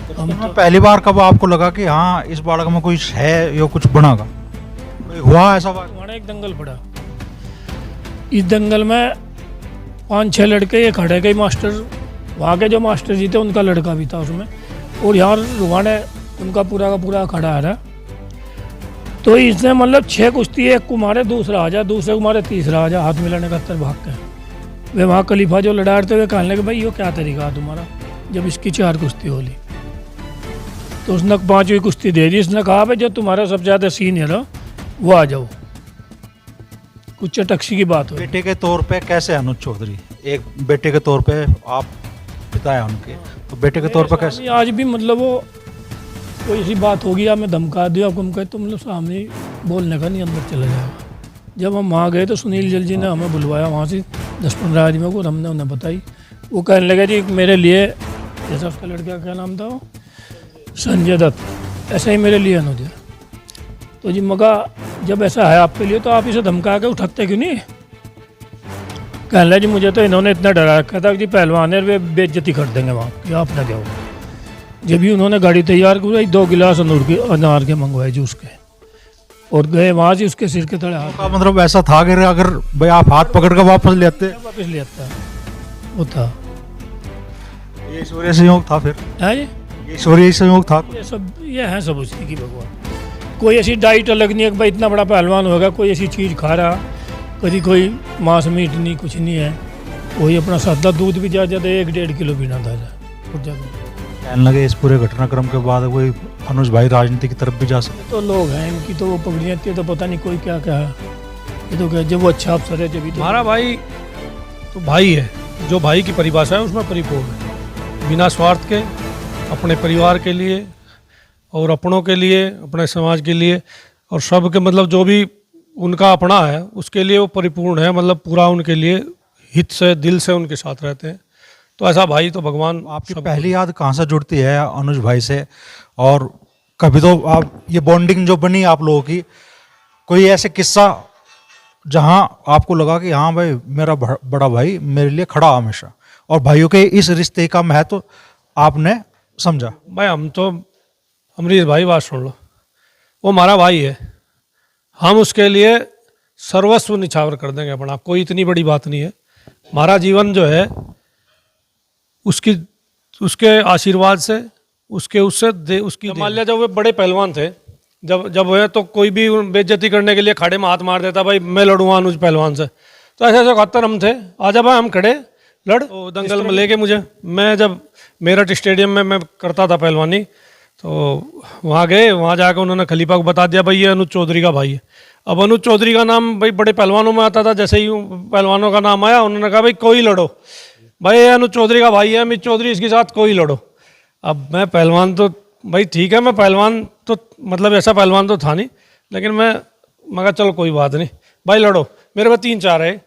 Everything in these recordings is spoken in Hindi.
हम तो पहली बार कब आपको लगा कि हाँ इस बालक में कुछ है या कुछ बनेगा, कोई हुआ ऐसा बात? हमारा एक दंगल पड़ा, इस दंगल में 5-6 लड़के ये खड़े गए मास्टर, वहाँ के जो मास्टर जी थे उनका लड़का भी था उसमें, और यहाँ रुहाने उनका पूरा का पूरा खड़ा आ रहा। तो इसने मतलब 6 कुश्ती, एक को मारे दूसरा आ जा, दूसरे को मारे तीसरा आ जा, हाथ मिलाने का भाग के वे वहाँ खलीफा जो लड़ा रहे थे वे कहने लगे भाई ये क्या तरीका है तुम्हारा, जब इसकी 4 कुश्ती हो ली। तो उसने 5वीं कुश्ती दे दी, इसने कहा भाई जो तुम्हारा सबसे ज़्यादा सीनियर है वो आ जाओ। कुछ टक्सी की बात हो। बेटे के तौर पे कैसे अनुज चौधरी, एक बेटे के तौर पे आप पिता है उनके, तो बेटे के तौर पे कैसे? आज भी मतलब वो कोई ऐसी बात होगी या मैं धमका दिया आपको, हम कहे तो मतलब सामने ही बोलने का नहीं, अंदर चला जाएगा। जब हम वहाँ गए तो सुनील जल जी ने हमें बुलवाया वहाँ से 10-15 आदमियों को, और हमने उन्हें बताई। वो कहने लगे जी मेरे लिए, जैसा उसका लड़के का क्या नाम था वो, संजय दत्त, ऐसा ही मेरे लिए अनुज है। तो जी मगा जब ऐसा है आपके लिए तो आप इसे धमका के उठाते क्यों नहीं? कहने लगे जी मुझे तो इन्होंने इतना डरा रखा था कि जी पहलवान है वे बेइज्जती कर देंगे वहाँ कि आप ना जाओ। जब भी उन्होंने गाड़ी तैयार की 2 गिलास अनार के मंगवाए जूस के, और गए वहाँ से उसके सिर के तले हाथ। का मतलब ऐसा था कि अगर भाई आप हाथ पकड़ कर वापस ले आते? वापस ले आता वो था। ये ईश्वरीय संयोग था फिर? है जी, ये ईश्वरीय संयोग था? ये है सब उसी की भगवान। कोई ऐसी डाइट अलग नहीं है कि भाई इतना बड़ा पहलवान होगा कोई ऐसी चीज़ खा रहा, कभी कोई मांस मीट नहीं, कुछ नहीं है। वही अपना सादा दूध भी ज़्यादा 1-1.5 किलो पीना था कहने लगे इस पूरे घटनाक्रम के बाद कोई अनुज भाई राजनीति की तरफ भी जा सकते? तो लोग हैं इनकी तो वो पकड़ी जाती है, तो पता नहीं कोई क्या क्या है। ये तो क्या जब वो अच्छा अफसर है जब तो हमारा भाई तो भाई है, जो भाई की परिभाषा है उसमें परिपूर्ण है, बिना स्वार्थ के, अपने परिवार के लिए और अपनों के लिए, अपने समाज के लिए, और सब के मतलब जो भी उनका अपना है उसके लिए वो परिपूर्ण है, मतलब पूरा उनके लिए हित से, दिल से उनके साथ रहते हैं। तो ऐसा भाई तो भगवान। आपकी पहली याद कहाँ से जुड़ती है अनुज भाई से, और कभी तो आप ये बॉन्डिंग जो बनी आप लोगों की, कोई ऐसे किस्सा जहाँ आपको लगा कि हाँ भाई मेरा बड़ा भाई मेरे लिए खड़ा हमेशा, और भाइयों के इस रिश्ते का महत्व आपने समझा? भाई हम तो, अमरीश भाई बात सुन लो, वो हमारा भाई है, हम उसके लिए सर्वस्व निछावर कर देंगे अपना, कोई इतनी बड़ी बात नहीं है। हमारा जीवन जो है उसके आशीर्वाद से, उसकी मान लिया जब वे बड़े पहलवान थे, जब वे तो कोई भी बेइज्जती करने के लिए खाड़े में हाथ मार देता, भाई मैं लड़ूंगा अनुज पहलवान से, तो ऐसे 71 हम थे, आजा भाई हम खड़े लड़। तो दंगल में लेके मुझे, मैं जब मेरठ स्टेडियम में मैं करता था पहलवानी, तो वहाँ गए, वहाँ जाकर उन्होंने खलीफा को बता दिया भाई ये अनुज चौधरी का भाई है। अब अनुज चौधरी का नाम भाई बड़े पहलवानों में आता था, जैसे ही पहलवानों का नाम आया उन्होंने कहा भाई कोई लड़ो, भाई ये अनुज चौधरी का भाई है अमित चौधरी, इसके साथ कोई लड़ो। अब मैं पहलवान तो भाई ठीक है, मैं पहलवान तो मतलब ऐसा पहलवान तो था नहीं, लेकिन मैं चलो कोई बात नहीं भाई लड़ो, मेरे पास 3-4 है।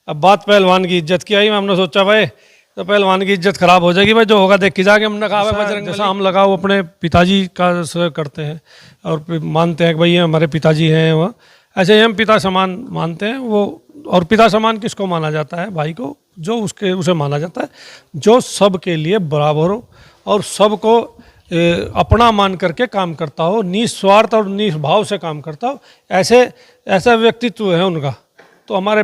अब बात पहलवान की इज्जत की आई, हमने सोचा भाई तो पहलवान की इज्जत खराब हो जाएगी, भाई जो होगा देख के जाके। हमने कहा भाई बजरंग जैसा हम लगाओ अपने पिताजी का करते हैं और मानते हैं कि भाई ये हमारे पिताजी हैं, वह ऐसे ही हम पिता समान मानते हैं वो। और पिता समान किसको माना जाता है? भाई को, जो उसे माना जाता है जो सबके लिए बराबर हो और सबको अपना मान करके काम करता हो, निस्वार्थ और निस्भाव से काम करता हो, ऐसा व्यक्तित्व है उनका। तो हमारे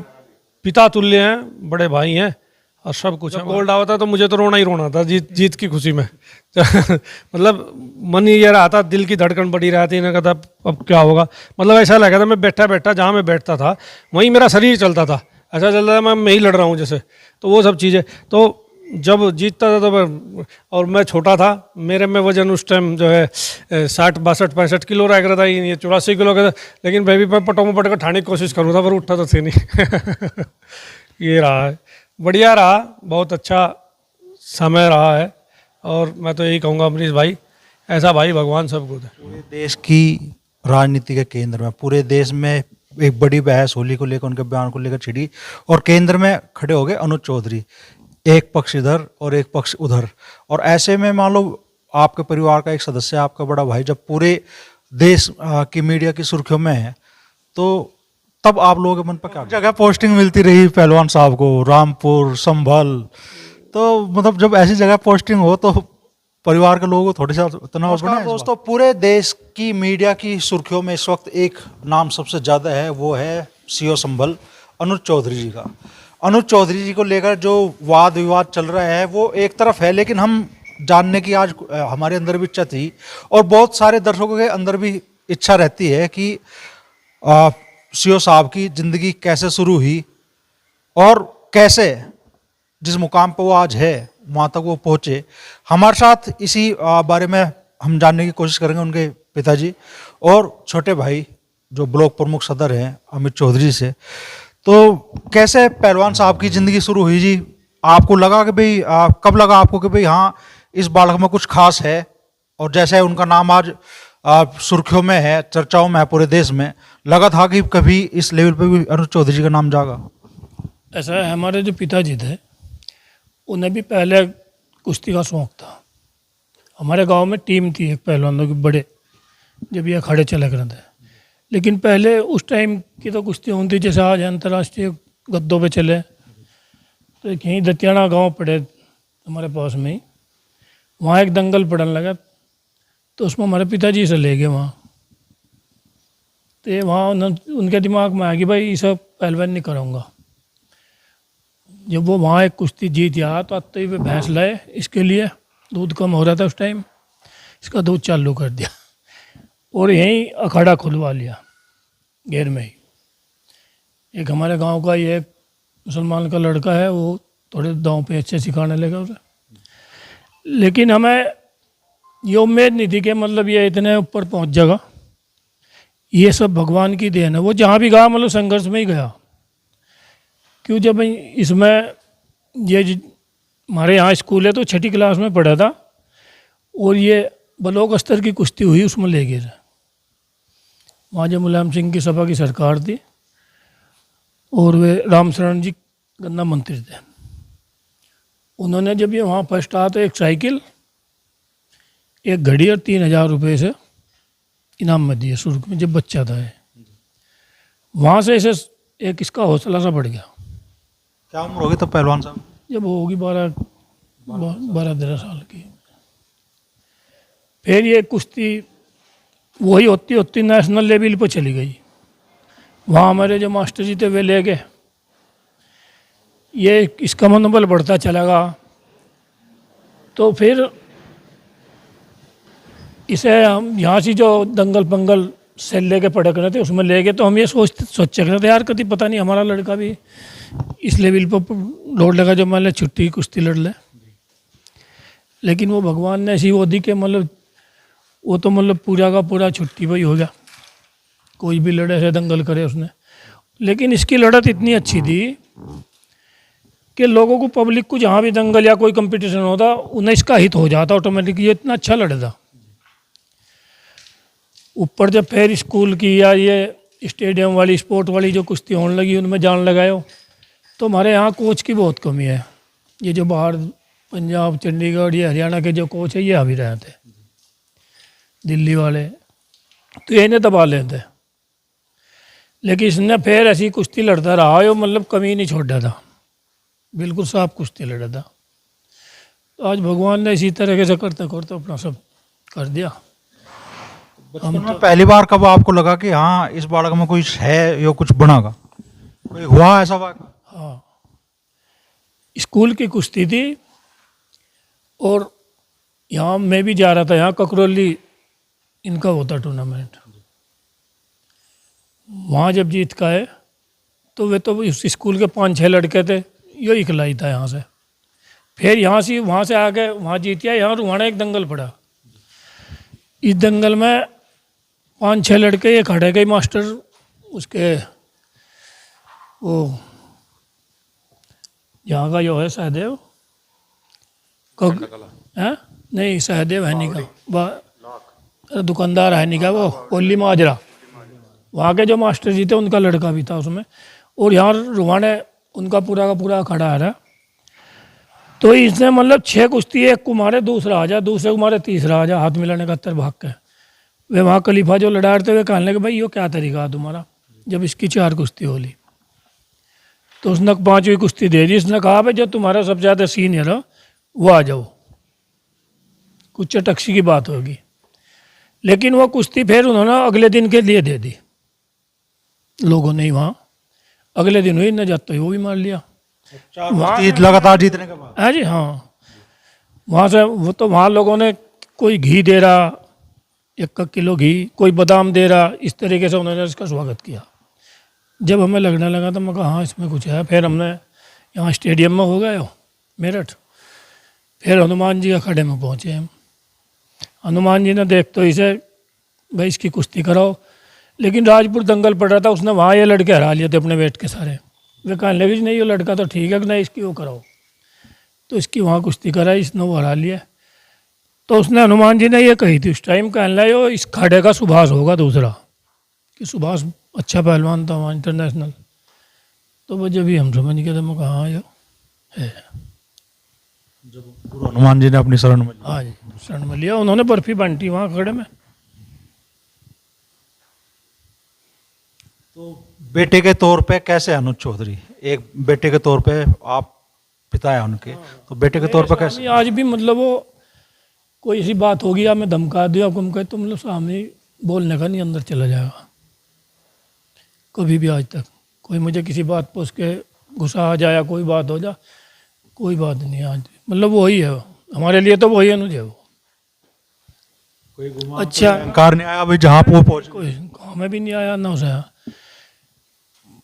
पिता तुल्य हैं, बड़े भाई हैं और सब कुछ है। गोल्ड आया था तो मुझे तो रोना ही रोना था जीत की खुशी में मतलब मन ये रहा था, दिल की धड़कन बढ़ी रही थी, इन्हें कहता अब क्या होगा, मतलब ऐसा लगा था मैं बैठा जहाँ मैं बैठता था वहीं मेरा शरीर चलता था, ऐसा चल रहा था मैं ही लड़ रहा हूँ जैसे। तो वो सब चीज़ें, तो जब जीतता था तो और मैं छोटा था, मेरे में वजन उस टाइम जो है 60-62-65 किलो रह रहा था, ये 84 किलो का था, लेकिन मैं भी पटों में पट कर ठाने की कोशिश करूँ था पर उठा तो थे नहीं ये रहा है, बढ़िया रहा, बहुत अच्छा समय रहा है। और मैं तो यही कहूँगा अमरीश भाई, ऐसा भाई भगवान सबको दे। पूरे देश की राजनीति के केंद्र में, पूरे देश में एक बड़ी बहस होली को लेकर, उनके बयान को लेकर छिड़ी, और केंद्र में खड़े हो गए अनुज चौधरी, एक पक्ष इधर और एक पक्ष उधर। और ऐसे में मान लो आपके परिवार का एक सदस्य, आपका बड़ा भाई, जब पूरे देश की मीडिया की सुर्खियों में है, तो तब आप लोगों के मन पर क्या जगह पोस्टिंग मिलती रही पहलवान साहब को, रामपुर, संभल, तो मतलब जब ऐसी जगह पोस्टिंग हो तो परिवार के लोगों को थोड़ी सा तनाव बना है। दोस्तों, पूरे देश की मीडिया की सुर्खियों में इस वक्त एक नाम सबसे ज़्यादा है, वो है सीओ संभल अनुज चौधरी जी का। अनुज चौधरी जी को लेकर जो वाद विवाद चल रहा है वो एक तरफ है, लेकिन हम जानने की आज हमारे अंदर भी इच्छा थी और बहुत सारे दर्शकों के अंदर भी इच्छा रहती है कि सीओ साहब की ज़िंदगी कैसे शुरू हुई और कैसे जिस मुकाम पर वो आज है वहाँ तक वो पहुँचे। हमारे साथ इसी बारे में हम जानने की कोशिश करेंगे उनके पिताजी और छोटे भाई जो ब्लॉक प्रमुख सदर हैं अमित चौधरी से। तो कैसे पहलवान साहब की ज़िंदगी शुरू हुई जी? आपको लगा कि भाई कब लगा आपको कि भाई हाँ इस बालक में कुछ खास है, और जैसे उनका नाम आज सुर्खियों में है, चर्चाओं में है पूरे देश में, लगा था कि कभी इस लेवल पे भी अनुज चौधरी जी का नाम जागा? ऐसा है, हमारे जो पिताजी थे उन्हें भी पहले कुश्ती का शौक़ था। हमारे गांव में टीम थी एक पहलवानों की बड़े, जब ये अखाड़े चले करते थे। लेकिन पहले उस टाइम की तो कुश्ती होती थी जैसे आज अंतर्राष्ट्रीय गद्दों पे चले। तो एक यहीं दतियाना गांव पड़े हमारे पास में ही, वहाँ एक दंगल पड़ने लगा, तो उसमें हमारे पिताजी से ले गए वहाँ। तो ये वहाँ उनके दिमाग में आ गया भाई ये सब पहलवान नहीं करूँगा। जब वो वहाँ एक कुश्ती जीत गया तो आते ही वे भैंस लाए इसके लिए, दूध कम हो रहा था उस टाइम, इसका दूध चालू कर दिया और यहीं अखाड़ा खुलवा लिया घेर में ही। एक हमारे गांव का ये मुसलमान का लड़का है, वो थोड़े दांव पे अच्छे सिखाने लगा उसे। लेकिन हमें ये उम्मीद नहीं थी कि मतलब ये इतने ऊपर पहुंच जाएगा। ये सब भगवान की देन है। वो जहाँ भी गया मतलब संघर्ष में ही गया। क्यों, जब इसमें ये हमारे यहाँ स्कूल है तो 6ठी क्लास में पढ़ा था और ये ब्लॉक स्तर की कुश्ती हुई, उसमें ले गए थे। वहाँ जब मुलायम सिंह की सभा की सरकार थी और वे रामशरण जी गन्ना मंत्री थे। उन्होंने जब ये वहाँ फर्स्ट आया तो एक साइकिल, एक घड़ी और 3000 रुपये से इनाम में दिए शुरू में, जब बच्चा था ये। वहाँ से इसे एक इसका हौसला सा बढ़ गया। क्या उम्र होगी तब पहलवान साहब? जब होगी 12-13 साल की। फिर ये कुश्ती वही होती होती नेशनल लेवल पर चली गई। वहाँ हमारे जो मास्टर जी थे वे ले गए, ये इसका मनोबल बढ़ता चला गया। तो फिर इसे हम यहाँ से जो दंगल पंगल से लेके पढ़क रहे थे उसमें ले गए। तो हम ये सोचे रहे थे यार कभी पता नहीं हमारा लड़का भी इस लेवल पर दौड़ लगा जो मान ले छुट्टी कुश्ती लड़ ले। लेकिन वो भगवान ने ऐसी वो दी कि मतलब वो तो मतलब पूरा का पूरा छुट्टी पर ही हो गया। कोई भी लड़े से दंगल करे उसने। लेकिन इसकी लड़त इतनी अच्छी थी कि लोगों को, पब्लिक को, जहाँ भी दंगल या कोई कंपटीशन होता उन्हें इसका हित हो जाता ऑटोमेटिक। ये इतना अच्छा लड़ता। ऊपर जब फिर स्कूल की या ये स्टेडियम वाली स्पोर्ट वाली जो कुश्ती होने लगी उनमें जान लगाए तो हमारे यहाँ कोच की बहुत कमी है। ये जो बाहर पंजाब, चंडीगढ़, ये हरियाणा के जो कोच है ये आ भी रहे थे, दिल्ली वाले, तो ये इन्हें दबा लेते। लेकिन इसने फिर ऐसी कुश्ती लड़ता रहा है, मतलब कमी नहीं छोड़ा था, बिल्कुल साफ कुश्ती लड़ा था। तो आज भगवान ने इसी तरीके से करते करते अपना सब कर दिया। बचपन में पहली बार कब आपको लगा कि हाँ इस बालक में कोई है या कुछ बनागा? कोई हुआ ऐसा वाक़या? हाँ, स्कूल की कुश्ती थी और यहाँ मैं भी जा रहा था, यहाँ ककरौली इनका होता टूर्नामेंट। वहाँ जब जीत का है तो वे तो उस स्कूल के 5-6 लड़के थे, ये इकलाई था यहाँ से। फिर यहाँ से वहाँ से आके वहाँ जीत गया। यहाँ रुहाना एक दंगल पड़ा। इस दंगल में 5-6 लड़के, ये खड़े गए मास्टर उसके वो यहाँ का जो है सहदेव है, नहीं सहदेव है नहीं का, दुकानदार है नहीं का, वो कोल्ली माजरा, वहाँ के जो मास्टर जी थे उनका लड़का भी था उसमें। और यहाँ रुहाने उनका पूरा का पूरा खड़ा है। तो इसने मतलब 6 कुश्ती, एक को मारे दूसरा आ जा, दूसरे को मारे तीसरा आ जा, हाथ मिलाने का 70 भाग के। वे वहाँ खलीफा जो लड़ा रहे थे वे कहने लगे भाई ये क्या तरीका है तुम्हारा। जब इसकी 4 कुश्ती हो ली तो उसने 5वीं कुश्ती दे दी। इसने कहा भाई जो तुम्हारा सबसे ज़्यादा सीनियर है वो आ जाओ कुछ चटक्सी की बात होगी, लेकिन वो कुश्ती फिर उन्होंने अगले दिन के लिए दे दी लोगों ने ही। वहाँ अगले दिन हुई न जाते ही वो भी मार लिया। लगातार जीतने के बाद हाँ जी, हाँ। वहाँ से वो तो वहाँ लोगों ने कोई घी दे रहा, 1 किलो घी, कोई बादाम दे रहा, इस तरीके से उन्होंने इसका स्वागत किया। जब हमें लगने लगा तो मैं कहा हाँ इसमें कुछ है। फिर हमने यहाँ स्टेडियम में हो गए हो मेरठ, फिर हनुमान जी अखाड़े में पहुँचे हम। हनुमान जी ने देख तो इसे भाई इसकी कुश्ती कराओ, लेकिन राजपुर दंगल पड़ रहा था, उसने वहाँ ये लड़के हरा लिए थे अपने वेट के सारे। वे कहने लगे जी नहीं ये लड़का तो ठीक है कि नहीं इसकी वो कराओ, तो इसकी वहाँ कुश्ती कराई, इसने वो हरा लिया। तो उसने हनुमान जी ने ये कही थी उस टाइम, कहने लगे इस खाड़े का सुभाष होगा दूसरा, कि सुभाष अच्छा पहलवान था वहाँ इंटरनेशनल। तो वो जब भी हम समझ गए थे, मैं कहा हाँ ये है। गुरु हनुमान जी ने अपनी शरण में हाँ जी, शरण में लिया उन्होंने, बर्फी बांटी वहाँ खड़े में। तो बेटे के तौर पे कैसे अनुज चौधरी, एक बेटे के तौर पे आप पिता है उनके, तो बेटे के तौर पे कैसे? आज भी मतलब वो कोई ऐसी बात होगी या मैं धमका दिया आपको, कहे तो मतलब सामने बोलने का नहीं, अंदर चला जाएगा। कभी भी आज तक कोई मुझे किसी बात पर उसके गुस्सा आ जाए, कोई बात हो जाए, कोई बात नहीं आज भी, मतलब वही है हमारे लिए, तो वही अनुज है वो। कोई अच्छा अहंकार नहीं आया अभी जहाँ पे वो पहुंच? कोई गाँव में भी नहीं आया ना उसे आया।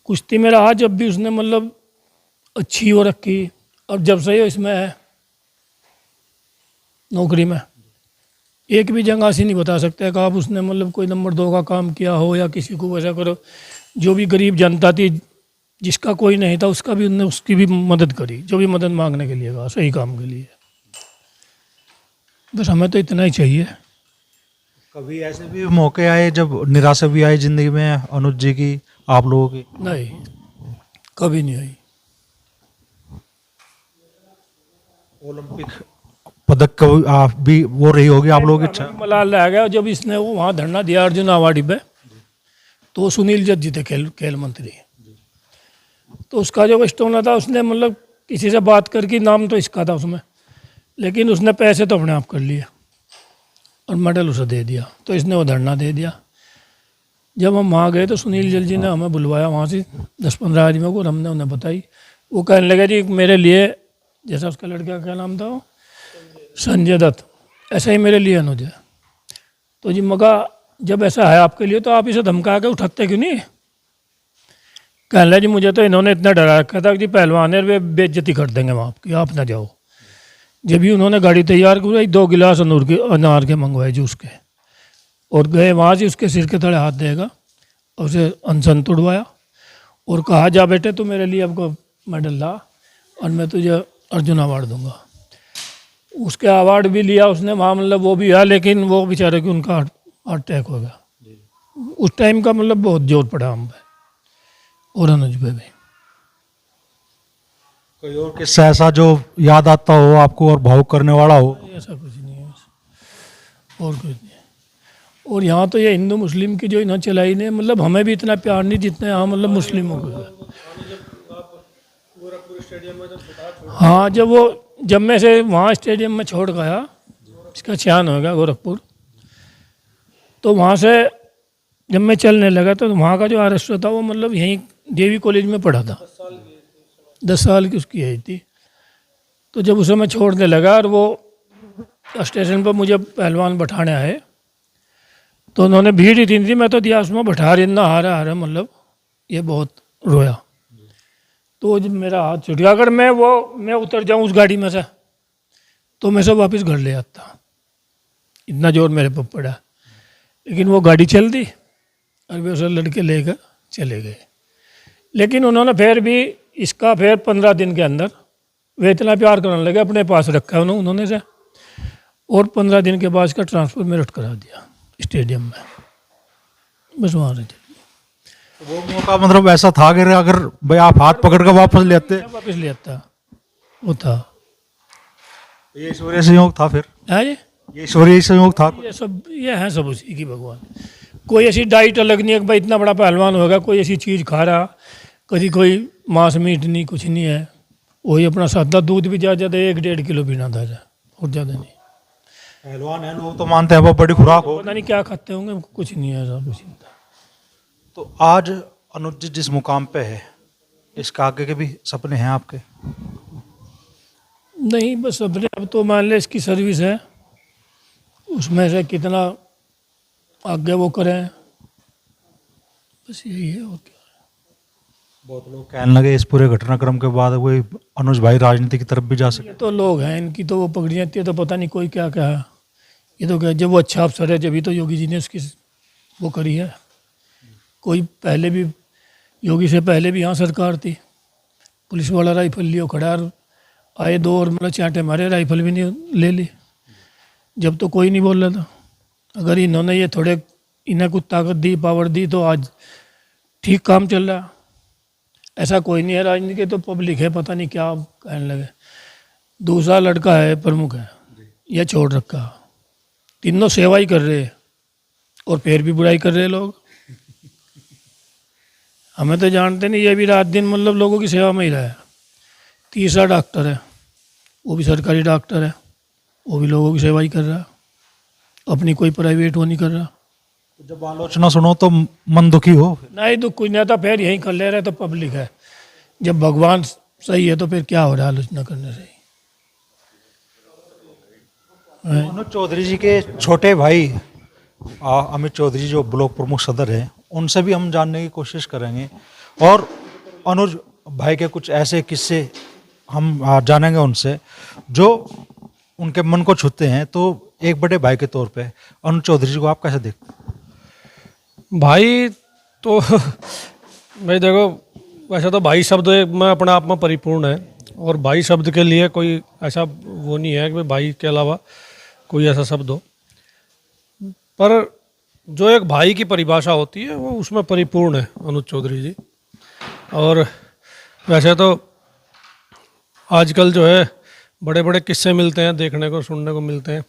कुश्ती में रहा जब भी उसने मतलब अच्छी हो रखी, अब जब से ये इसमें है नौकरी में, एक भी जगह ऐसी नहीं बता सकते कि आप उसने मतलब कोई नंबर 2 का काम किया हो या किसी को वैसा करो। जो भी गरीब जनता थी, जिसका कोई नहीं था, उसका भी उनने उसकी भी मदद करी, जो भी मदद मांगने के लिए कहा सही काम के लिए। बस हमें तो इतना ही चाहिए। कभी ऐसे भी मौके आए जब निराशा भी आई जिंदगी में अनुज जी की, आप लोगों की? नहीं, कभी नहीं आई। ओलंपिक पदक का भी वो रही होगी आप लोगों की इच्छा? मलाल रह गया जब इसने वो वहाँ धरना दिया अर्जुन अवार्डी पे, तो सुनील जज्जी थे खेल मंत्री। तो उसका जो स्टोन था उसने मतलब किसी से बात करके, नाम तो इसका था उसमें, लेकिन उसने पैसे तो अपने आप कर लिए और मेडल उसे दे दिया, तो इसने वो धरना दे दिया। जब हम वहाँ गए तो सुनील जल जी ने हमें बुलवाया वहाँ से 10-15 आदमियों को, और हमने उन्हें बताई। वो कहने लगे जी मेरे लिए, जैसा उसका लड़के का क्या नाम था वो, संजय दत्त, ऐसा ही मेरे लिए अनुज है। तो जी मगा जब ऐसा है आपके लिए तो आप इसे धमका के उठाते क्यों नहीं? कहने लगे जी मुझे तो इन्होंने इतना डरा रखा था कि जी पहलवान है, वे बेइज्जती कर देंगे वहाँ आपकी, आप ना जाओ। जब भी उन्होंने गाड़ी तैयार करवाई, 2 गिलास अनार के मंगवाए जूस के, और गए वहाँ से उसके सिर के तले हाथ देगा और उसे अनशन तोड़वाया और कहा जा बेटे तू मेरे लिए आपको मेडल ला और मैं तुझे अर्जुन अवार्ड दूंगा। उसके अवार्ड भी लिया उसने वहाँ, मतलब वो भी है, लेकिन वो बेचारे कि उनका हार्ट अटैक हो गया। उस टाइम का मतलब बहुत जोर पड़ा हम पे और अनुज पे भी। कोई और किस्सा ऐसा जो याद आता हो आपको और भावुक करने वाला हो? ऐसा कुछ नहीं है और कुछ नहीं है। और यहाँ तो ये हिंदू मुस्लिम की जो इन्हें चलाई ने, मतलब हमें भी इतना प्यार नहीं जितना यहाँ मतलब मुस्लिमों को है। हाँ जब मैं से वहाँ स्टेडियम में छोड़ गया, इसका चयन हो गया गोरखपुर, तो वहाँ से जब मैं चलने लगा तो वहाँ का जो आरएसओ था वो मतलब यहीं देवी कॉलेज में पढ़ा था, 10 साल की उसकी एज थी। तो जब उसे मैं छोड़ने लगा और वो स्टेशन पर मुझे पहलवान बैठाने आए, तो उन्होंने भीड़ इतनी थी, मैं तो दिया उसमें बैठा रही ना, हारा मतलब ये बहुत रोया। तो जब मेरा हाथ छूट गया, अगर मैं उतर जाऊं उस गाड़ी में से तो मैं सब वापस घर ले आता, इतना जोर मेरे पर पड़ा। लेकिन वो गाड़ी चल दी और वे उसे लड़के लेकर चले गए। लेकिन उन्होंने फिर भी इसका फिर 15 दिन के अंदर वे इतना प्यार करने लगे, अपने पास रखा उन्होंने से, और 15 दिन के बाद इसका ट्रांसफ़र मेरठ करा दिया स्टेडियम में, बस वहाँ से चल। वो मौका मतलब ऐसा था कि अगर भाई आप हाथ पकड़ कर वापस ले आते? वापस ले आता वो था। ये ईश्वरीय संयोग था फिर? है जी, ये ईश्वरीय संयोग था? ये है सब उसी की भगवान। कोई ऐसी डाइट अलग नहीं है कि भाई इतना बड़ा पहलवान होगा कोई ऐसी चीज़ खा रहा, कभी कोई मांस मीट नहीं, कुछ नहीं है। वही अपना सादा दूध भी ज़्यादा 1-1.5 किलो पीना था और ज़्यादा नहीं। पहलवान है, लोग तो मानते हैं वो बड़ी खुराक हो। पता नहीं क्या खाते होंगे, कुछ नहीं है ऐसा, कुछ नहीं। तो आज अनुज जी जिस मुकाम पे है, इसके आगे के भी सपने हैं आपके? नहीं, बस अपने अब तो मान ले इसकी सर्विस है, उसमें से कितना आगे वो करें, बस यही है और क्या। बहुत लोग कहने लगे इस पूरे घटनाक्रम के बाद कोई अनुज भाई राजनीति की तरफ भी जा सके। ये तो लोग हैं, इनकी तो वो पकड़ी जाती है, तो पता नहीं कोई क्या क्या है। ये तो क्या, जब वो अच्छा अफसर है जब ही तो योगी जी ने उसकी वो करी है। कोई पहले भी, योगी से पहले भी यहाँ सरकार थी, पुलिस वाला राइफल लियो खड़ा और आए दो और मतलब चांटे मारे, राइफल भी नहीं ले ली, जब तो कोई नहीं बोल रहा था। अगर इन्होंने ये थोड़े इन्हें कुछ ताकत दी, पावर दी, तो आज ठीक काम चल रहा है। ऐसा कोई नहीं है राजनीति के, तो पब्लिक है पता नहीं क्या कहने लगे। दूसरा लड़का है प्रमुख है, यह छोड़ रखा, तीनों सेवा ही कर रहे हैं और फिर भी बुराई कर रहे हैं लोग। हमें तो जानते नहीं, ये भी रात दिन मतलब लोगों की सेवा में ही रहा है। तीसरा डॉक्टर है, वो भी सरकारी डॉक्टर है, वो भी लोगों की सेवा ही कर रहा है, अपनी कोई प्राइवेट वो नहीं कर रहा। जब आलोचना सुनो तो मन दुखी हो? नहीं दुख कुछ नहीं था, फिर यहीं कर ले रहे तो पब्लिक है। जब भगवान सही है तो फिर क्या हो रहा है आलोचना करने से। अनुज चौधरी जी के छोटे भाई अमित चौधरी जो ब्लॉक प्रमुख सदर हैं, उनसे भी हम जानने की कोशिश करेंगे और अनुज भाई के कुछ ऐसे किस्से हम जानेंगे उनसे जो उनके मन को छूते हैं। तो एक बड़े भाई के तौर पे अनुज चौधरी जी को आप कैसे देखते हैं? भाई तो भाई देखो, वैसे तो भाई शब्द में अपने आप में परिपूर्ण है, और भाई शब्द के लिए कोई ऐसा वो नहीं है कि भाई के अलावा कोई ऐसा शब्द हो, पर जो एक भाई की परिभाषा होती है वो उसमें परिपूर्ण है अनुज चौधरी जी। और वैसे तो आजकल जो है बड़े बड़े किस्से मिलते हैं, देखने को सुनने को मिलते हैं,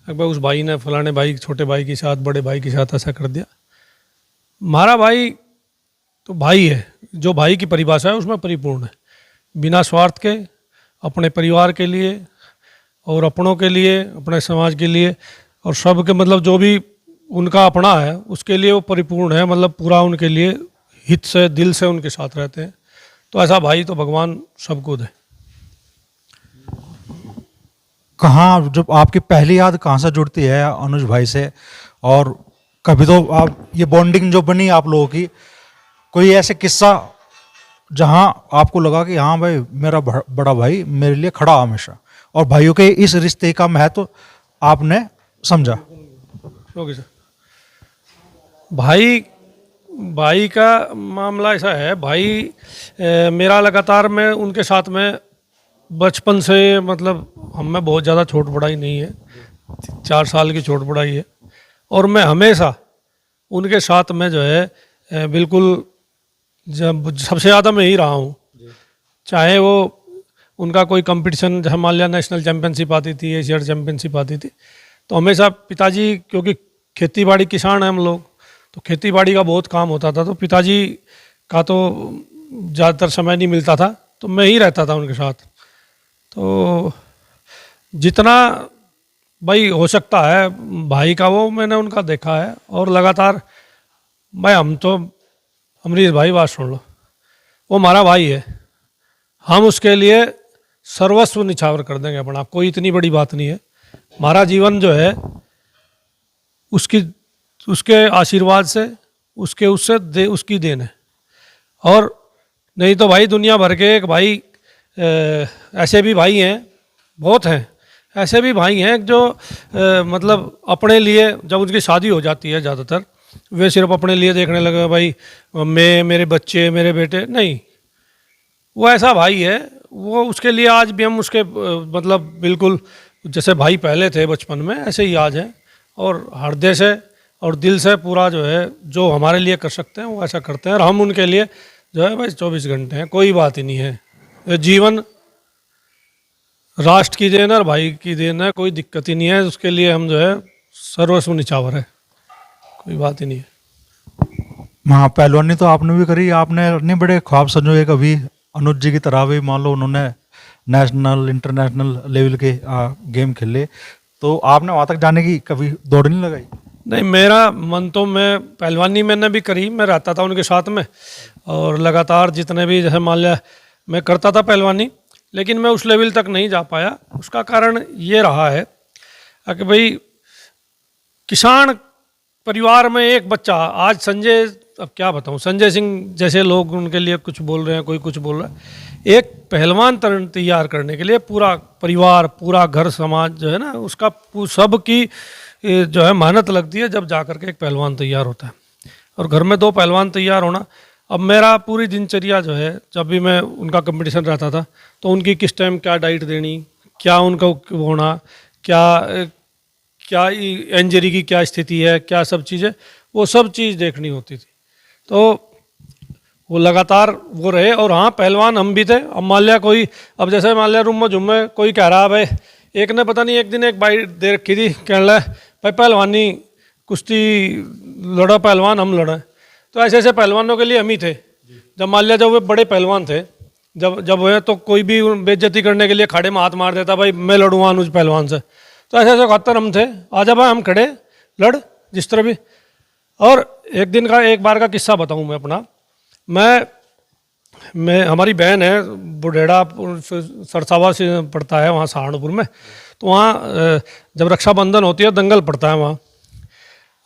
एक बार उस भाई ने फलाने भाई छोटे भाई के साथ, बड़े भाई के साथ ऐसा कर दिया। हमारा भाई तो भाई है, जो भाई की परिभाषा है उसमें परिपूर्ण है, बिना स्वार्थ के, अपने परिवार के लिए और अपनों के लिए, अपने समाज के लिए और सब के, मतलब जो भी उनका अपना है उसके लिए वो परिपूर्ण है, मतलब पूरा उनके लिए हित से, दिल से उनके साथ रहते हैं। तो ऐसा भाई तो भगवान सबको दे। कहाँ जब आपकी पहली याद कहाँ से जुड़ती है अनुज भाई से? और कभी तो आप ये बॉन्डिंग जो बनी आप लोगों की, कोई ऐसे किस्सा जहाँ आपको लगा कि हाँ भाई मेरा बड़ा भाई मेरे लिए खड़ा हमेशा, और भाइयों के इस रिश्ते का महत्व आपने समझा? Okay sir. भाई का मामला ऐसा है, भाई मेरा लगातार मैं उनके साथ में बचपन से, मतलब हम में बहुत ज़्यादा छोट बड़ाई नहीं है, 4 साल की छोट बड़ाई है, और मैं हमेशा उनके साथ में जो है बिल्कुल जब सबसे ज़्यादा मैं ही रहा हूँ। चाहे वो उनका कोई कंपटीशन, जहाँ मान लिया नेशनल चैम्पियनशिप आती थी, एशियन चैम्पियनशिप आती थी, तो हमेशा पिताजी, क्योंकि खेती बाड़ी किसान हैं हम लोग, तो खेती बाड़ी का बहुत काम होता था, तो पिताजी का तो ज़्यादातर समय नहीं मिलता था, तो मैं ही रहता था उनके साथ। तो जितना भाई हो सकता है भाई का वो मैंने उनका देखा है, और लगातार भाई हम तो, अमरीश भाई बात सुन लो, वो हमारा भाई है, हम उसके लिए सर्वस्व निछावर कर देंगे अपना, कोई इतनी बड़ी बात नहीं है। हमारा जीवन जो है उसके आशीर्वाद से, उसकी देन है। और नहीं तो भाई दुनिया भर के एक भाई ऐसे भी भाई हैं, बहुत हैं, ऐसे भी भाई हैं जो मतलब अपने लिए, जब उनकी शादी हो जाती है ज़्यादातर, वे सिर्फ अपने लिए देखने लगे, भाई मैं, मेरे बच्चे, मेरे बेटे, नहीं, वो ऐसा भाई है, वो उसके लिए आज भी हम उसके मतलब बिल्कुल जैसे भाई पहले थे बचपन में, ऐसे ही आज हैं, और हृदय से और दिल से पूरा जो है जो हमारे लिए कर सकते हैं वो ऐसा करते हैं, और हम उनके लिए जो है भाई 24 घंटे हैं, कोई बात ही नहीं है। ये जीवन राष्ट्र की देन है और भाई की देन है, कोई दिक्कत ही नहीं है, उसके लिए हम जो है सर्वस्व निछावर है, कोई बात ही नहीं है। हाँ, पहलवानी तो आपने भी करी, आपने नहीं बड़े ख्वाब संजोए कभी अनुज जी की तरह भी? मान लो उन्होंने नेशनल इंटरनेशनल लेवल के गेम खेले, तो आपने वहाँ तक जाने की कभी दौड़ नहीं लगाई? नहीं, मेरा मन तो, मैं पहलवानी मैंने भी करी, मैं रहता था उनके साथ में और लगातार जितने भी, जैसे मान लिया मैं करता था पहलवानी, लेकिन मैं उस लेवल तक नहीं जा पाया। उसका कारण ये रहा है कि भाई किसान परिवार में एक बच्चा, आज संजय, अब क्या बताऊं, संजय सिंह जैसे लोग उनके लिए कुछ बोल रहे हैं, कोई कुछ बोल रहा है। एक पहलवान तैयार करने के लिए पूरा परिवार, पूरा घर समाज जो है ना, उसका सब की जो है मेहनत लगती है, जब जा कर के एक पहलवान तैयार होता है। और घर में 2 पहलवान तैयार होना, अब मेरा पूरी दिनचर्या जो है, जब भी मैं उनका कंपटीशन रहता था तो उनकी किस टाइम क्या डाइट देनी, क्या उनका होना, क्या क्या इंजरी की क्या स्थिति है, क्या सब चीज़ें, वो सब चीज़ देखनी होती थी। तो वो लगातार वो रहे। और हाँ, पहलवान हम भी थे। अब मान लिया कोई, अब जैसे मान लिया रूम में झुम्मे कोई कह रहा है, भाई एक ने पता नहीं एक दिन एक बाइट दे रखी थी, कह रहा है भाई पहलवानी कुश्ती लड़ो, पहलवान हम लड़ें। तो ऐसे ऐसे पहलवानों के लिए हम ही थे। जब मान लिया जब वे बड़े पहलवान थे, जब हुए, तो कोई भी बेइज्जती करने के लिए खाड़े में हाथ मार देता, भाई मैं लड़ूंगा अनुज पहलवान से। तो ऐसे ऐसे 71 हम थे, आजा भाई हम खड़े, लड़ जिस तरह भी। और एक बार का किस्सा बताऊं मैं अपना। मैं हमारी बहन है, बुढ़ेड़ा सरसावा से पड़ता है वहाँ सहारनपुर में। तो वहाँ जब रक्षाबंधन होती है दंगल पड़ता है वहाँ।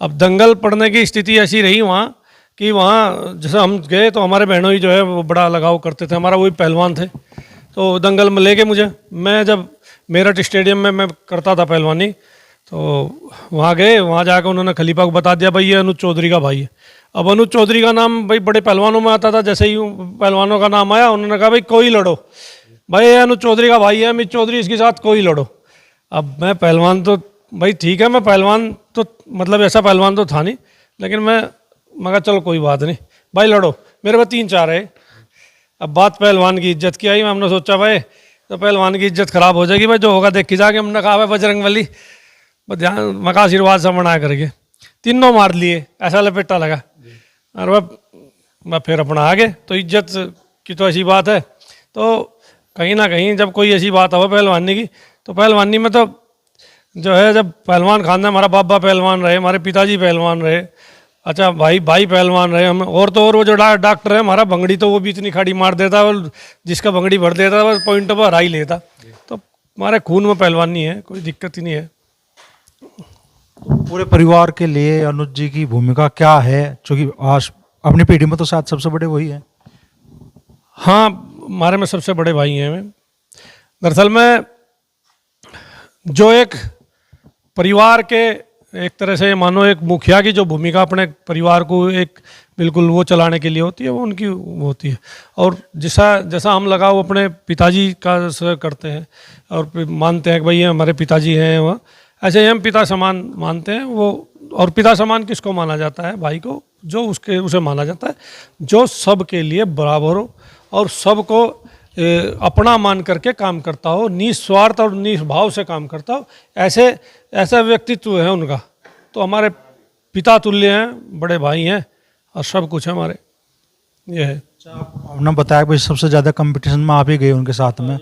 अब दंगल पड़ने की स्थिति ऐसी रही वहाँ कि वहाँ जैसे हम गए तो हमारे बहनों ही जो है वो बड़ा लगाव करते थे, हमारा वही पहलवान थे। तो दंगल में ले गए मुझे, मैं जब मेरठ स्टेडियम में मैं करता था पहलवानी, तो वहाँ गए, वहाँ जाकर उन्होंने खलीफा को बता दिया भाई ये अनुज चौधरी का भाई है। अब अनुज चौधरी का नाम भाई बड़े पहलवानों में आता था, जैसे ही पहलवानों का नाम आया उन्होंने कहा भाई कोई लड़ो, भाई ये अनुज चौधरी का भाई है, अमित चौधरी, इसके साथ कोई लड़ो। अब मैं पहलवान तो भाई ठीक है, मैं पहलवान तो मतलब ऐसा पहलवान तो था नहीं, लेकिन मैं कहा चलो कोई बात नहीं भाई लड़ो, मेरे पास 3-4 है। अब बात पहलवान की इज्जत की आई, हमने सोचा भाई तो पहलवान की इज्जत खराब हो जाएगी, भाई जो होगा देखी जाके। हमने कहा भाई बजरंग बली ध्यान मका आशीर्वाद से मना करके तीनों मार लिए, ऐसा लपेटा लगा। और मैं फिर अपना आगे, तो इज्जत की तो ऐसी बात है। तो कहीं ना कहीं जब कोई ऐसी बात हो पहलवानी की, तो पहलवानी में तो जो है, जब पहलवान खानदान, हमारा बाबा पहलवान रहे, हमारे पिताजी पहलवान रहे, अच्छा भाई पहलवान रहे हम, और तो और वो जो डॉक्टर है हमारा, भंगड़ी तो वो भी इतनी खाड़ी मार देता, और जिसका भंगड़ी भर देता बस पॉइंट पर हरा ही लेता। तो हमारे खून में पहलवानी है, कोई दिक्कत ही नहीं है। पूरे परिवार के लिए अनुज जी की भूमिका क्या है, क्योंकि आज अपनी पीढ़ी में तो शायद सबसे बड़े वही हैं? हाँ, हमारे में सबसे बड़े भाई हैं। मैं दरअसल में जो एक परिवार के, एक तरह से मानो एक मुखिया की जो भूमिका अपने परिवार को एक बिल्कुल वो चलाने के लिए होती है, वो उनकी होती है। और जैसा हम लगाव अपने पिताजी का करते हैं और मानते हैं कि भाई ये हमारे पिताजी हैं, वो ऐसे ही हम पिता समान मानते हैं वो। और पिता समान किसको माना जाता है? भाई को, जो उसे माना जाता है जो सबके लिए बराबर हो और सबको अपना मान करके काम करता हो, निस्वार्थ और निस्भाव से काम करता हो, ऐसा व्यक्तित्व है उनका। तो हमारे पिता तुल्य हैं, बड़े भाई हैं और सब कुछ है हमारे, ये है। आपने बताया भाई सबसे ज़्यादा कंपटीशन में आप ही गए उनके साथ में,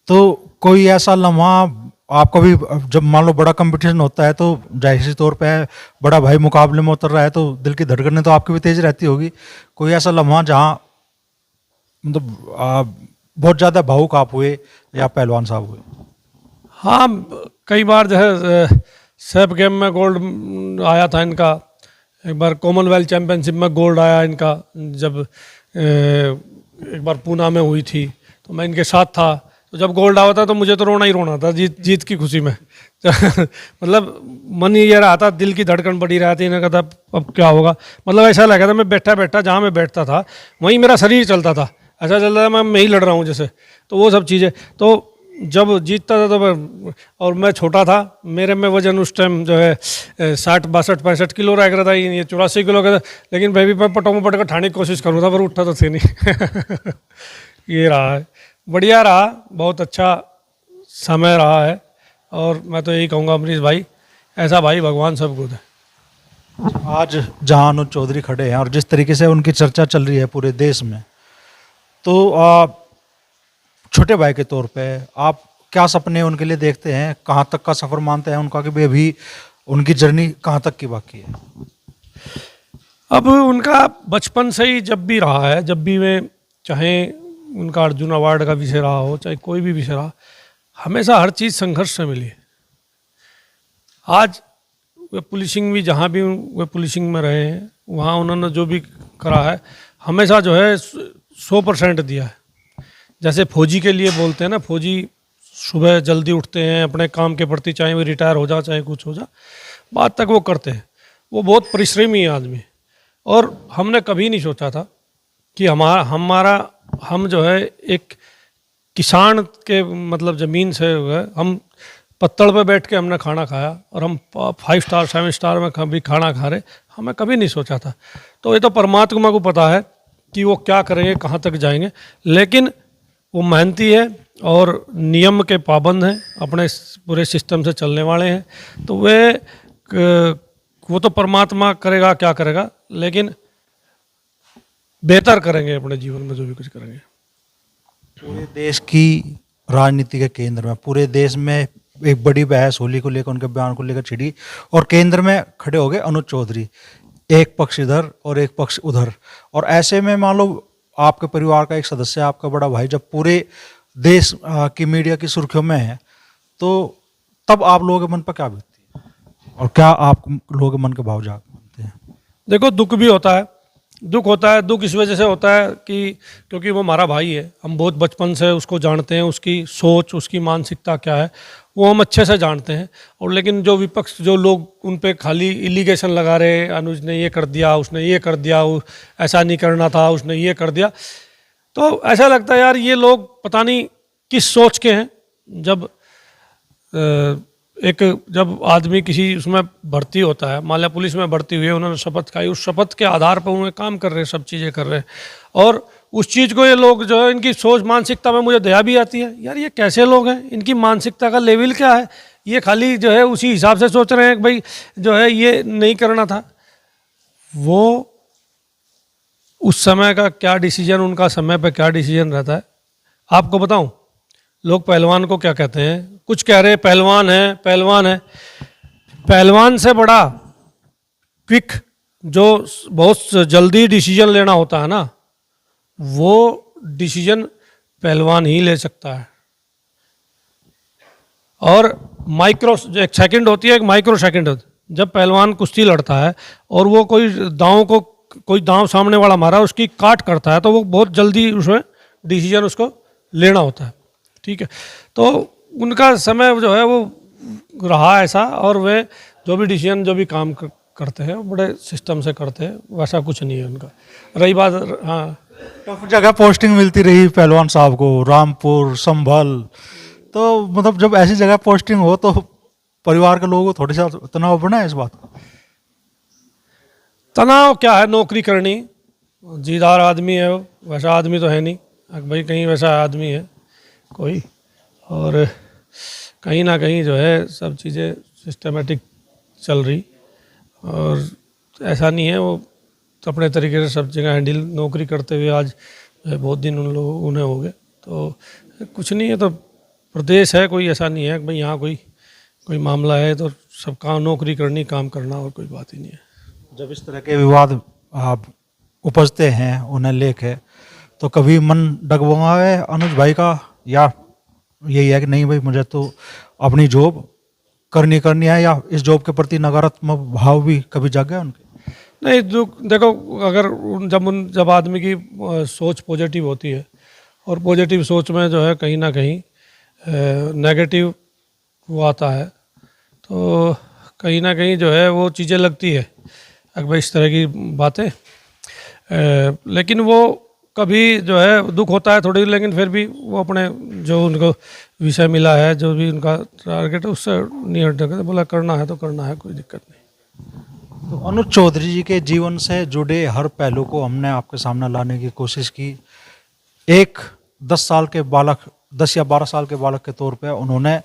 तो कोई ऐसा लम्हा आपको भी, जब मान लो बड़ा कंपटीशन होता है तो जाहिर सी तौर पे बड़ा भाई मुकाबले में उतर रहा है, तो दिल की धड़कनें तो आपकी भी तेज रहती होगी, कोई ऐसा लम्हा जहाँ मतलब बहुत ज़्यादा भावुक आप हुए या पहलवान साहब हुए? हाँ, कई बार जो है सैफ गेम में गोल्ड आया था इनका, एक बार कॉमनवेल्थ चैम्पियनशिप में गोल्ड आया इनका, जब एक बार पूना में हुई थी तो मैं इनके साथ था। तो जब गोल्ड आया था तो मुझे तो रोना ही रोना था, जीत की खुशी में मतलब मन ये रहा था, दिल की धड़कन बढ़ी रही थी, इन्हें कहा था अब क्या होगा। मतलब ऐसा लगा था मैं बैठा जहाँ मैं बैठता था वहीं मेरा शरीर चलता था, ऐसा चल रहा था मैं ही लड़ रहा हूँ जैसे। तो वो सब चीज़ें, तो जब जीतता था तो और मैं छोटा था, मेरे में वजन उस टाइम जो है 60-62-65 किलो रह रहा था, ये 84 किलो का था। लेकिन मैं भी पटों में पट कर ठाने की कोशिश करूँ था, पर उठा तो थे नहीं ये रहा है, बढ़िया रहा, बहुत अच्छा समय रहा है। और मैं तो यही कहूँगा अमरीश भाई, ऐसा भाई भगवान सब कुछ है। आज जहाँ अनुज चौधरी खड़े हैं और जिस तरीके से उनकी चर्चा चल रही है पूरे देश में, तो छोटे भाई के तौर पे आप क्या सपने उनके लिए देखते हैं, कहाँ तक का सफर मानते हैं उनका कि भाई अभी उनकी जर्नी कहाँ तक की बाकी है? अब उनका बचपन से ही जब भी रहा है, जब भी वे चाहे उनका अर्जुन अवार्ड का विषय रहा हो, चाहे कोई भी विषय रहा, हमेशा हर चीज़ संघर्ष से मिली है। आज वे पुलिसिंग भी, जहाँ भी वे पुलिसिंग में रहे हैं, वहाँ उन्होंने जो भी करा है हमेशा जो है 100% दिया है। जैसे फौजी के लिए बोलते हैं ना, फौजी सुबह जल्दी उठते हैं अपने काम के प्रति, चाहे वो रिटायर हो जा चाहे कुछ हो जा, बाद तक वो करते हैं। वो बहुत परिश्रमी है आदमी। और हमने कभी नहीं सोचा था कि हम जो है एक किसान के मतलब ज़मीन से जो है, हम पत्तल पे बैठ के हमने खाना खाया और हम 5 स्टार 7 स्टार में कभी खाना खा रहे, हमें कभी नहीं सोचा था। तो ये तो परमात्मा को पता है कि वो क्या करेंगे, कहाँ तक जाएंगे, लेकिन वो मेहनती है और नियम के पाबंद हैं, अपने पूरे सिस्टम से चलने वाले हैं। तो वो तो परमात्मा करेगा क्या करेगा, लेकिन बेहतर करेंगे अपने जीवन में जो भी कुछ करेंगे। पूरे देश की राजनीति के केंद्र में, पूरे देश में एक बड़ी बहस होली को लेकर, उनके बयान को लेकर छिड़ी और केंद्र में खड़े हो गए अनुज चौधरी। एक पक्ष इधर और एक पक्ष उधर, और ऐसे में मान लो आपके परिवार का एक सदस्य, आपका बड़ा भाई, जब पूरे देश की मीडिया की सुर्खियों में है, तो तब आप लोगों के मन पर क्या बीतती है और क्या आप लोगों के मन के भाव जागते हैं? देखो, दुख भी होता है, दुख होता है। दुख इस वजह से होता है कि क्योंकि वो हमारा भाई है, हम बहुत बचपन से उसको जानते हैं, उसकी सोच, उसकी मानसिकता क्या है वो हम अच्छे से जानते हैं। और लेकिन जो विपक्ष, जो लोग उन पे खाली इलीगेशन लगा रहे हैं, अनुज ने ये कर दिया, उसने ये कर दिया, ऐसा नहीं करना था, उसने ये कर दिया, तो ऐसा लगता है यार ये लोग पता नहीं किस सोच के हैं। जब आदमी किसी उसमें भर्ती होता है, मान लिया पुलिस में भर्ती हुई है, उन्होंने शपथ खाई, उस शपथ के आधार पर उन्हें काम कर रहे हैं, सब चीज़ें कर रहे हैं, और उस चीज़ को ये लोग जो है, इनकी सोच मानसिकता में मुझे दया भी आती है, यार ये कैसे लोग हैं, इनकी मानसिकता का लेवल क्या है, ये खाली जो है उसी हिसाब से सोच रहे हैं कि भाई जो है ये नहीं करना था। वो उस समय का क्या डिसीजन, उनका समय पर क्या डिसीजन रहता है आपको बताऊं? लोग पहलवान को क्या कहते हैं, कुछ कह रहे पहलवान है, पहलवान है। पहलवान से बड़ा क्विक जो बहुत जल्दी डिसीजन लेना होता है ना, वो डिसीजन पहलवान ही ले सकता है। और माइक्रो, एक सेकंड होती है, एक माइक्रो सेकंड होती है। जब पहलवान कुश्ती लड़ता है और वो कोई दांव सामने वाला मारा, उसकी काट करता है, तो वो बहुत जल्दी उसमें डिसीजन उसको लेना होता है, ठीक है। तो उनका समय जो है वो रहा ऐसा, और वे जो भी डिसीजन, जो भी काम करते हैं, बड़े सिस्टम से करते हैं, वैसा कुछ नहीं है उनका। रही बात, हाँ, टफ जगह पोस्टिंग मिलती रही पहलवान साहब को, रामपुर, संभल, तो मतलब जब ऐसी जगह पोस्टिंग हो तो परिवार के लोगों को थोड़ी सा तनाव बना है इस बात का? तनाव क्या है, नौकरी करनी, जीदार आदमी है वो, वैसा आदमी तो है नहीं भाई, कहीं वैसा आदमी है कोई, और कहीं ना कहीं जो है सब चीज़ें सिस्टमेटिक चल रही, और ऐसा नहीं है, वो अपने तरीके से सब जगह हैंडल, नौकरी करते हुए आज बहुत दिन उन्हें हो गए, तो कुछ नहीं है। तो प्रदेश है, कोई ऐसा नहीं है भाई यहाँ कोई मामला है तो सब काम, नौकरी करनी, काम करना, और कोई बात ही नहीं है। जब इस तरह के विवाद आप उपजते हैं उन्हें लेके, तो कभी मन डगमगा है अनुज भाई का, या यही है कि नहीं भाई मुझे तो अपनी जॉब करनी है, या इस जॉब के प्रति नकारात्मक भाव भी कभी जाग गया उनके? नहीं, देखो, अगर जब आदमी की सोच पॉजिटिव होती है, और पॉजिटिव सोच में जो है कहीं ना कहीं नेगेटिव वो आता है, तो कहीं ना कहीं जो है वो चीज़ें लगती है अगर इस तरह की बातें, लेकिन वो कभी जो है दुख होता है थोड़ी, लेकिन फिर भी वो अपने जो उनको विषय मिला है, जो भी उनका टारगेट है, उससे नहीं हटते, बोला करना है तो करना है, कोई दिक्कत नहीं। तो अनुज चौधरी जी के जीवन से जुड़े हर पहलू को हमने आपके सामने लाने की कोशिश की। एक 10 या 12 साल के बालक के तौर पे उन्होंने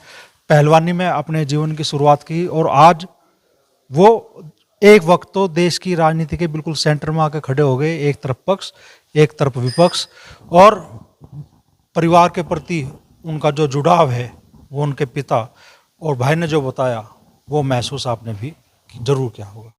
पहलवानी में अपने जीवन की शुरुआत की, और आज वो एक वक्त तो देश की राजनीति के बिल्कुल सेंटर में आके खड़े हो गए, एक तरफ पक्ष, एक तरफ विपक्ष, और परिवार के प्रति उनका जो जुड़ाव है वो उनके पिता और भाई ने जो बताया वो महसूस आपने भी जरूर किया होगा।